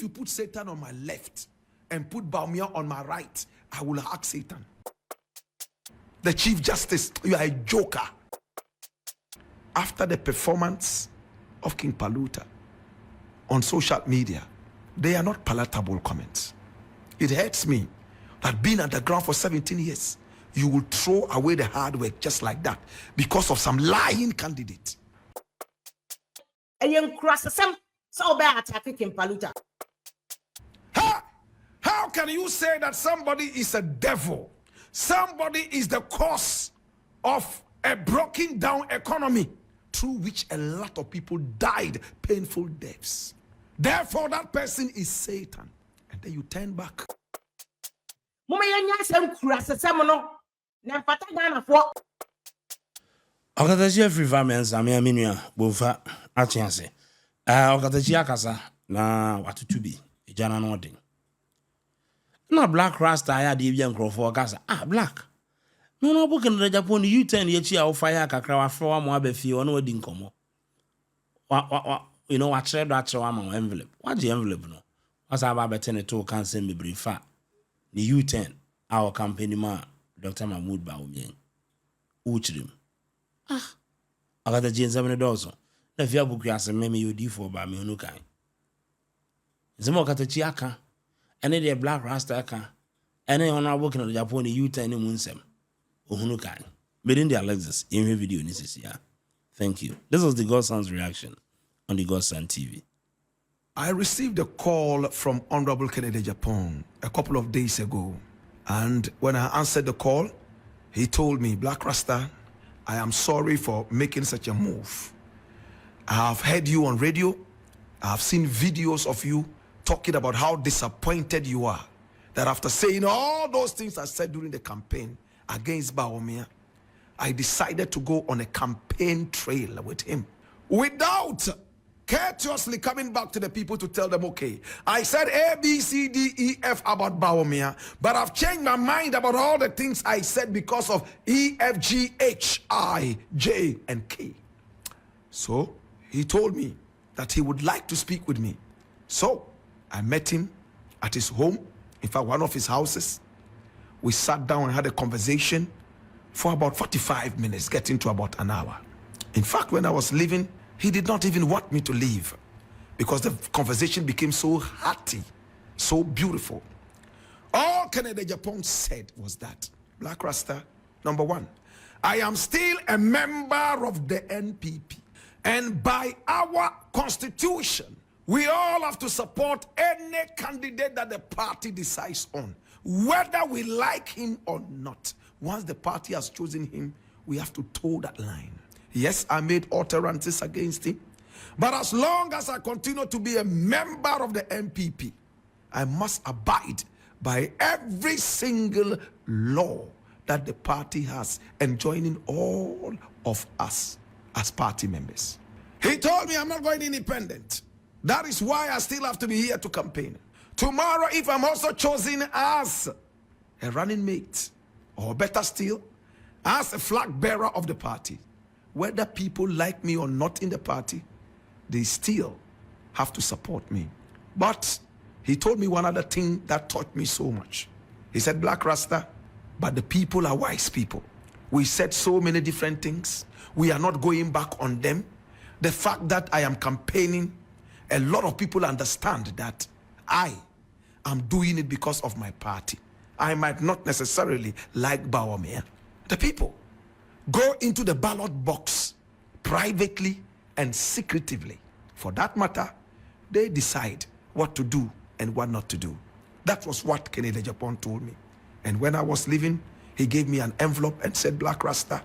you put Satan on my left and put Bawumia on my right, I will hack Satan. The Chief Justice, you are a joker. After the performance of King Paluta on social media, they are not palatable comments. It hurts me that being underground for 17 years, you will throw away the hard work just like that because of some lying candidate. How can you say that somebody is a devil? Somebody is the cause of a broken down economy through which a lot of people died painful deaths. Therefore, that person is Satan. And then you turn back. Okatachi every famens aminua bofa achianse. Okatachi akasa na watutubi ejana no odin. Na Black Rasta ya de bia nkrofo kasa. Black. No book in the Japan U10 yechi a fire kakra wa fro mo abafi ono odi nkomo. You know what trade that envelope. What the envelope no? What's about betting to can send me brief fat. The U10 our company man Dr. Mahmoud Bawumia. Uchrim. I got the jeans of the dozen. The fear book as a meme you do for by me no kind. It's more got a chiaka, and a Black Rasta aka, and then on our working on the Japan U10 in Winsem. Uhunukai. Made in the Alexis in your video this year. Thank you. This was the Godson's reaction on the Godson TV. I received a call from Honorable Kennedy Agyapong a couple of days ago. And when I answered the call, he told me, Black Rasta, I am sorry for making such a move. I have heard you on radio. I have seen videos of you talking about how disappointed you are. That after saying all those things I said during the campaign against Bawumia, I decided to go on a campaign trail with him without courteously coming back to the people to tell them, okay, I said A, B, C, D, E, F about Bawumia, but I've changed my mind about all the things I said because of E, F, G, H, I, J, and K. So he told me that he would like to speak with me. So I met him at his home, in fact, one of his houses. We sat down and had a conversation for about 45 minutes, getting to about an hour. In fact, when I was leaving, he did not even want me to leave because the conversation became so hearty, so beautiful. All Kennedy Agyapong said was that, Black Rasta, number one, I am still a member of the NPP. And by our constitution, we all have to support any candidate that the party decides on, whether we like him or not. Once the party has chosen him, we have to toe that line. Yes, I made utterances against him, but as long as I continue to be a member of the NPP, I must abide by every single law that the party has, and joining all of us as party members. He told me I'm not going independent. That is why I still have to be here to campaign. Tomorrow, if I'm also chosen as a running mate, or better still, as a flag bearer of the party, whether people like me or not in the party, they still have to support me. But he told me one other thing that taught me so much. He said, Black Rasta, but the people are wise people. We said so many different things. We are not going back on them. The fact that I am campaigning, a lot of people understand that I am doing it because of my party. I might not necessarily like Bawumia. The people go into the ballot box privately and secretively. For that matter, they decide what to do and what not to do. That was what Kennedy Agyapong told me. And when I was leaving, he gave me an envelope and said, Black Rasta,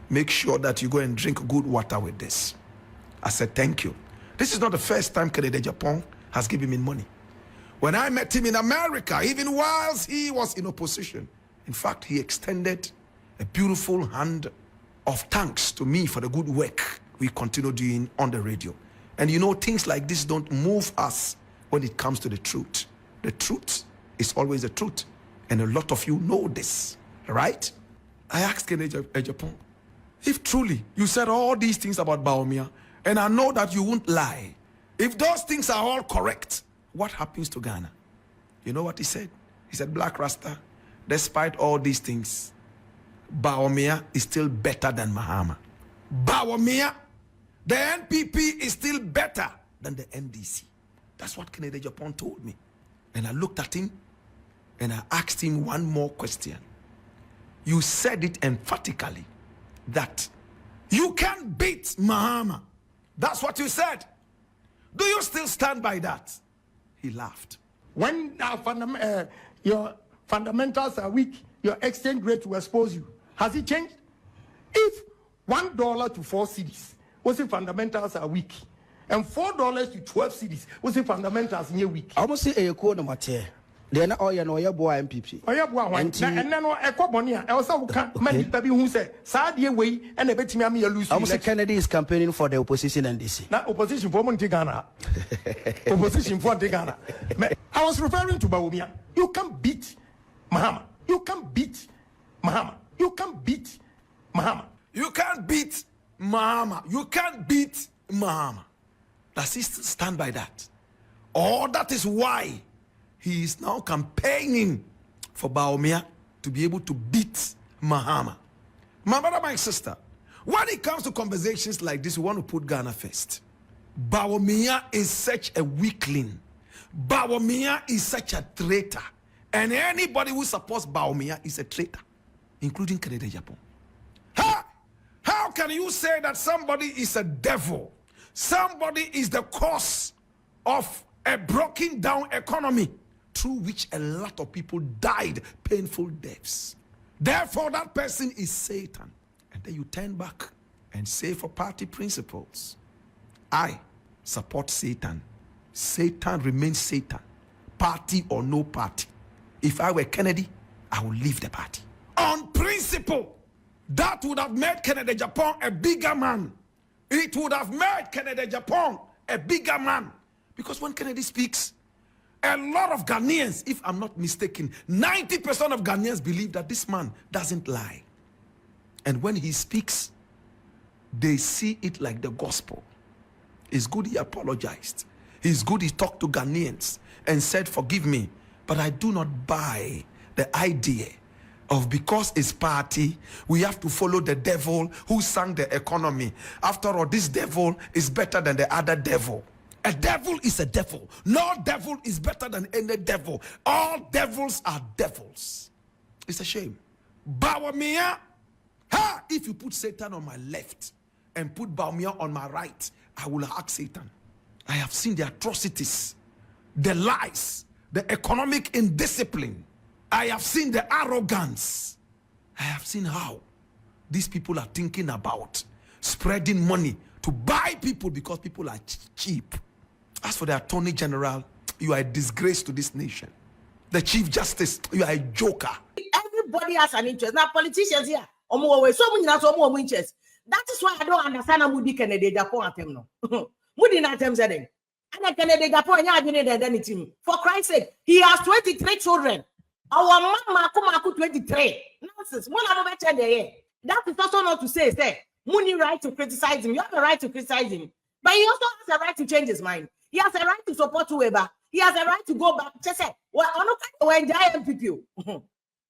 make sure that you go and drink good water with this. I said, thank you. This is not the first time Kennedy Agyapong has given me money. When I met him in America, even whilst he was in opposition, in fact, he extended a beautiful hand of thanks to me for the good work we continue doing on the radio. And you know, things like this don't move us when it comes to the truth. The truth is always the truth. And a lot of you know this, right? I asked Kennedy Agyapong, if truly you said all these things about Bawumia, and I know that you won't lie, if those things are all correct, what happens to Ghana? You know what he said? He said, Black Rasta, despite all these things, Bawumia is still better than Mahama. Bawumia, the NPP is still better than the NDC. That's what Kennedy Agyapong told me. And I looked at him and I asked him one more question. You said it emphatically that you can't beat Mahama. That's what you said. Do you still stand by that? He laughed. When your fundamentals are weak, your exchange rate will expose you. Has it changed? If $1 to 4 cedis, what's the fundamentals are weak, and $4 to 12 cedis, what's the fundamentals near weak? I almost say a code matter. Then oh yeah no boy MPP. Oh yeah boy and then no ekobonia. I also can't many people who say sadie way and a bit me lose. I almost say Kennedy is campaigning for the opposition and DC. Not opposition for Montigana. Opposition for Ghana. I was referring to Bawumia. You can't beat Mahama. You can't beat Mahama. You can't beat Mahama. You can't beat Mahama. You can't beat Mahama. Does he still stand by that? Or that is why he is now campaigning for Bawumia to be able to beat Mahama. My brother, my sister, when it comes to conversations like this, we want to put Ghana first. Bawumia is such a weakling. Bawumia is such a traitor. And anybody who supports Bawumia is a traitor, including Kennedy Agyapong. How can you say that somebody is a devil? Somebody is the cause of a broken down economy through which a lot of people died painful deaths. Therefore, that person is Satan. And then you turn back and say, for party principles, I support Satan. Satan remains Satan, party or no party. If I were Kennedy, I would leave the party. On principle, that would have made Kennedy Agyapong a bigger man. It would have made Kennedy Agyapong a bigger man. Because when Kennedy speaks, a lot of Ghanaians, if I'm not mistaken, 90% of Ghanaians believe that this man doesn't lie. And when he speaks, they see it like the gospel. It's good he apologized. It's good he talked to Ghanaians and said, forgive me, but I do not buy the idea of because it's party, we have to follow the devil who sang the economy. After all, this devil is better than the other devil. A devil is a devil. No devil is better than any devil. All devils are devils. It's a shame. Bawumia, if you put Satan on my left and put Bawumia on my right, I will hack Satan. I have seen the atrocities, the lies, the economic indiscipline. I have seen the arrogance. I have seen how these people are thinking about spreading money to buy people because people are cheap. As for the Attorney General, you are a disgrace to this nation. The Chief Justice, you are a joker. Everybody has an interest. Now, politicians here, so many interest. That is why I don't understand how Moody Kennedy Agyapong at him. No, Moody not him said, and Kennedy Agyapong, yeah, didn't anything. For Christ's sake, he has 23 children. Our mama Kumaku 23. Nonsense. That is also not to say, Moody right to criticize him. You have a right to criticize him, but he also has a right to change his mind. He has a right to support whoever. He has a right to go back. Just say, well, I'm not going to enjoy MPP.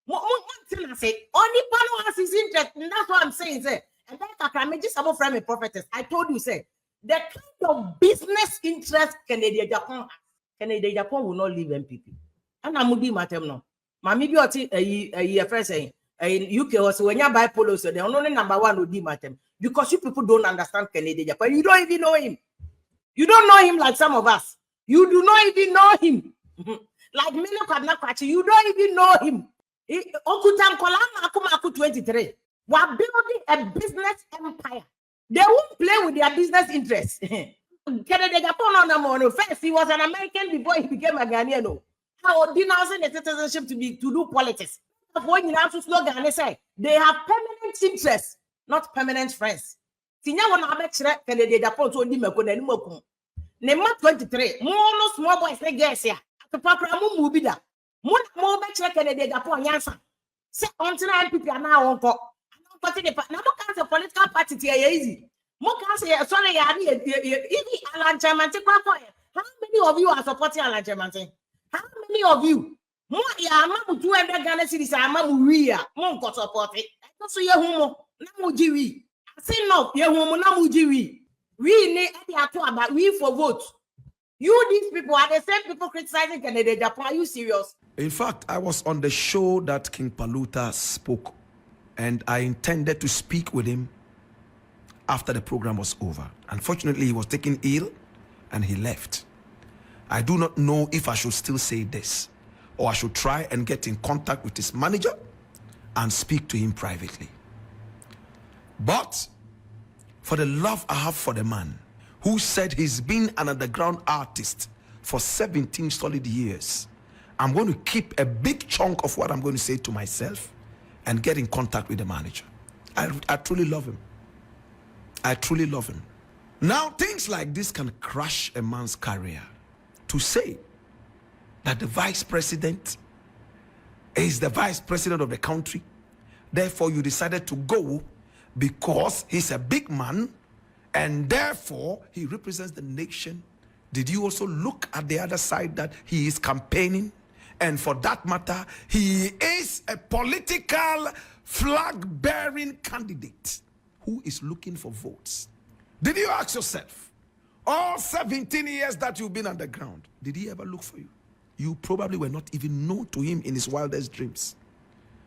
One thing only Pano has his interest, and that's what I'm saying. Say, and then I can just about from a prophetess. I told you, say, the kind of business interest Kennedy Agyapong has. Kennedy Agyapong will not leave MPP. And I'm going to matem no. Mami bi oti a first saying UK was when you buy polo, so the only number one would be matem. Because you people don't understand Kennedy Agyapong. You don't even know him. You don't know him like some of us. You do not even know him. Like Milo Kadnakwachi, you don't even know him. Okutan Kolama Akumaku 23. We're building a business empire. They won't play with their business interests. Kennedy Agyapong on the first, he was an American before he became a Ghanaian. How denouncing the citizenship to do politics. When you have to slogan, they say they have permanent interests, not permanent friends. Sinya wana abekire Kennedy Agyapong to ndi meko na nimu okum. Nema 23. Mo no small boys say girls ya. Atopapra mo mu bi da. Mo na mo bekire Kennedy Agyapong yansa. Say until MPP na wonko. Na mo kan say political party tie easy. Mo kan say sorry ya ni ibi alanchamanti kwa How many of you are supporting Alajemantin? How many of you? More ya mamu 200 Ghana cedis amamu ria. Mon ko support it. So ye humo na mu jiwi. I say no, ye humo na mu jiwi. We need about we for vote. You these people are the same people criticizing Canada Japan. Are you serious? In fact, I was on the show that King Paluta spoke, and I intended to speak with him after the program was over. Unfortunately, he was taken ill and he left. I do not know if I should still say this, or I should try and get in contact with his manager and speak to him privately. But for the love I have for the man who said he's been an underground artist for 17 solid years, I'm going to keep a big chunk of what I'm going to say to myself and get in contact with the manager. I truly love him. I truly love him. Now, things like this can crush a man's career. To say that the vice president is the vice president of the country, therefore you decided to go because he's a big man and therefore he represents the nation. Did you also look at the other side that he is campaigning? And for that matter, he is a political flag-bearing candidate who is looking for votes. Did you ask yourself, all 17 years that you've been underground, did he ever look for you? You probably were not even known to him in his wildest dreams.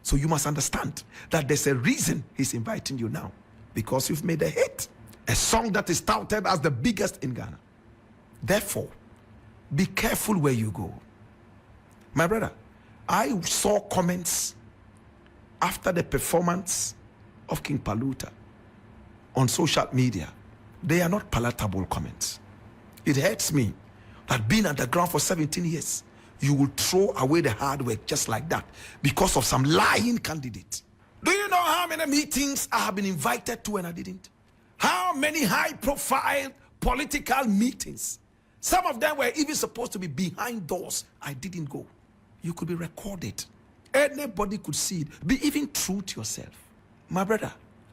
So you must understand that there's a reason he's inviting you now, because you've made a hit, a song that is touted as the biggest in Ghana. Therefore, be careful where you go. My brother, I saw comments after the performance of King Paluta on social media. They are not palatable comments. It hurts me that being underground for 17 years, you will throw away the hard work just like that because of some lying candidate. Do you know how many meetings I have been invited to and I didn't? How many high-profile political meetings? Some of them were even supposed to be behind doors. I didn't go. You could be recorded. Anybody could see it. Be even true to yourself. My brother,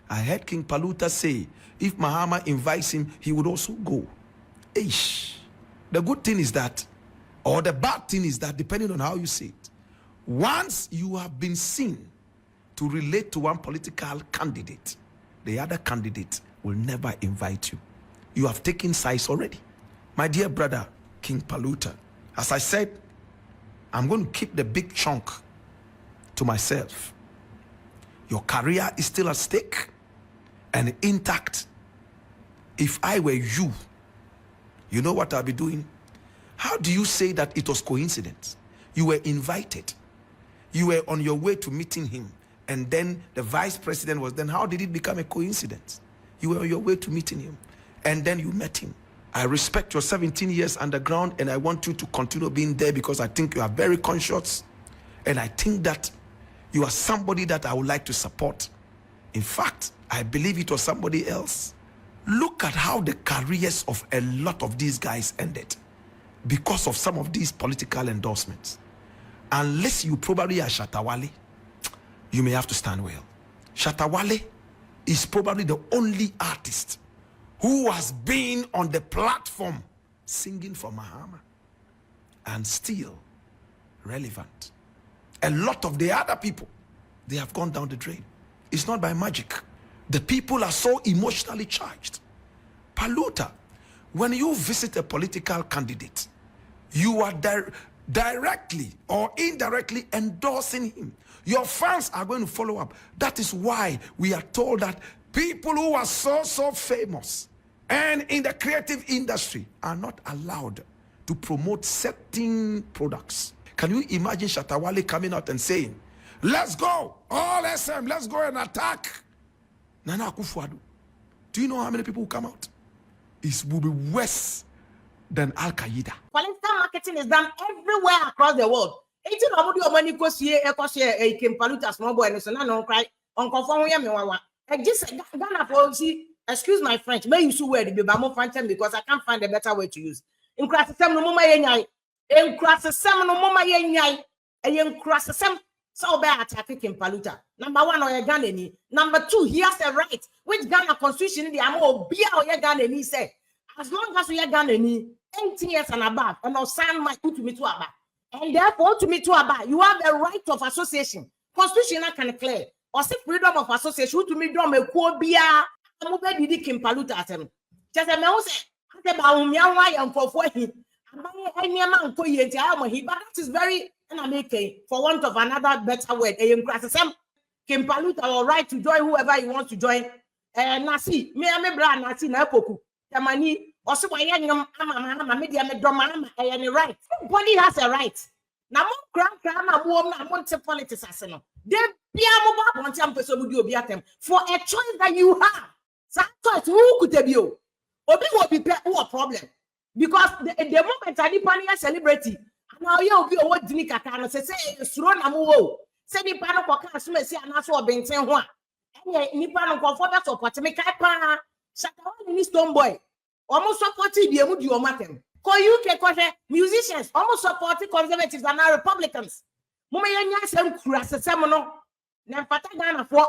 I heard King Paluta say, if Mahama invites him, he would also go. Eish. The good thing is that, or the bad thing is that, depending on how you see it, once you have been seen to relate to one political candidate, the other candidate will never invite you. You have taken sides already. My dear brother, King Paluta, as I said, I'm going to keep the big chunk to myself. Your career is still at stake and intact. If I were you, you know what I'll be doing? How do you say that it was coincidence? You were invited. You were on your way to meeting him. And then the vice president was then. How did it become a coincidence? You were on your way to meeting him. And then you met him. I respect your 17 years underground, and I want you to continue being there because I think you are very conscious. And I think that you are somebody that I would like to support. In fact, I believe it was somebody else. Look at how the careers of a lot of these guys ended because of some of these political endorsements. Unless you probably are Shatawale, you may have to stand well. Shatawale is probably the only artist who has been on the platform singing for Mahama and still relevant. A lot of the other people, they have gone down the drain. It's not by magic. The people are so emotionally charged. Paluta, when you visit a political candidate, you are directly or indirectly endorsing him. Your fans are going to follow up. That is why we are told that people who are so famous and in the creative industry are not allowed to promote certain products. Can you imagine Shatawale coming out and saying, let's go, all SM, let's go and attack Nana Akufo-Addo? Do you know how many people will come out? It will be worse than Al-Qaeda. Political marketing is done everywhere across the world. It's not about money because here, King Paluta small boy, and so now no cry, Uncle Fong, I just Ghana for see. Excuse my French, may you wear the Bibamo French because I can't find a better way to use. In class no mama yenyai, in class no mama yenyai, and in class so bad attacking Paluta. Number one, or your Ghanaian. Number two, he has a right. Which Ghana constitution the amo be our Ghanaian say. as long as we are Ghana 18 years and above, and no sign my to me to about. And therefore, to me to about, you have the right of association. Constitution can clear. Or say freedom of association to me drum a quobia. I'm over the Kimpaluta at him. Just a mouse. About me, I am for him. Any man but that is very for want of another better word. Kimpaluta or right to join whoever he wants to join. Nasi, me am a brand Nasi Napoku. Tamani, also by media any right. Everybody has a right. Now, I want to politics as no. Then, for a choice that you have. So, who could be you? Obi will be a problem. Because the moment I did a celebrity, now you'll be a word Dinika say, Sron Amuo. Say the panel for customer say, and that's what being saying one. And Nippon for that support to make a pan. Shakawan in Stone Boy. Almost supported the Amudio Matem. Call UK musicians almost supporting conservatives and now Republicans. Mummy and Yasan Kras, a seminal. Now, Patagana for